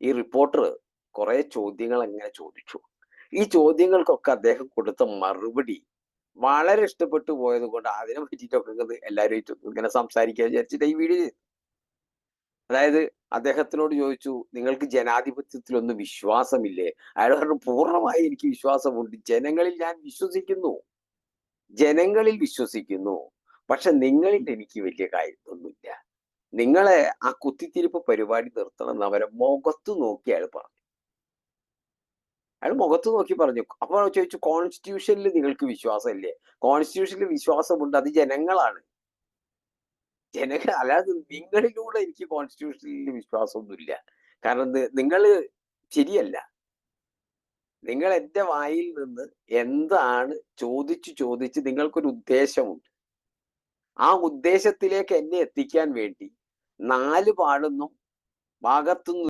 ഈ റിപ്പോർട്ടർ കുറെ ചോദ്യങ്ങൾ അങ്ങനെ ചോദിച്ചു. ഈ ചോദ്യങ്ങൾക്കൊക്കെ അദ്ദേഹം കൊടുത്ത മറുപടി വളരെ ഇഷ്ടപ്പെട്ടു പോയത് കൊണ്ട് അതിനെ പറ്റിയിട്ടൊക്കെ എല്ലാവരുമായിട്ട് ഇങ്ങനെ സംസാരിക്കാൻ വിചാരിച്ചിട്ട് ഈ വീഡിയോ ചെയ്തു. അതായത് അദ്ദേഹത്തിനോട് ചോദിച്ചു, നിങ്ങൾക്ക് ജനാധിപത്യത്തിലൊന്നും വിശ്വാസമില്ലേ? അയാൾ പറഞ്ഞു, പൂർണ്ണമായി എനിക്ക് വിശ്വാസമുണ്ട്. ജനങ്ങളിൽ ഞാൻ വിശ്വസിക്കുന്നു. ജനങ്ങളിൽ വിശ്വസിക്കുന്നു. പക്ഷെ നിങ്ങളിൽ എനിക്ക് വലിയ കാര്യമൊന്നുമില്ല. നിങ്ങളെ ആ കുത്തിത്തിരിപ്പ് പരിപാടി നിർത്തണം എന്ന് അവരെ മുഖത്ത് നോക്കി അയാൾ പറഞ്ഞു. അയാൾ മുഖത്ത് നോക്കി പറഞ്ഞു. അപ്പൊ ചോദിച്ചു, കോൺസ്റ്റിറ്റ്യൂഷനിൽ നിങ്ങൾക്ക് വിശ്വാസമില്ലേ? കോൺസ്റ്റിറ്റ്യൂഷനിൽ വിശ്വാസമുണ്ട്. അത് ജനങ്ങളാണ്. ജനങ്ങൾ, അല്ലാതെ നിങ്ങളിലൂടെ എനിക്ക് കോൺസ്റ്റിറ്റ്യൂഷനിൽ വിശ്വാസമൊന്നുമില്ല. കാരണം നിങ്ങൾ ശരിയല്ല. നിങ്ങൾ എന്റെ വായിൽ നിന്ന് എന്താണ് ചോദിച്ച് നിങ്ങൾക്കൊരു ഉദ്ദേശമുണ്ട്. ആ ഉദ്ദേശത്തിലേക്ക് എന്നെ എത്തിക്കാൻ വേണ്ടി നാല് ഭാഗത്തുനിന്നും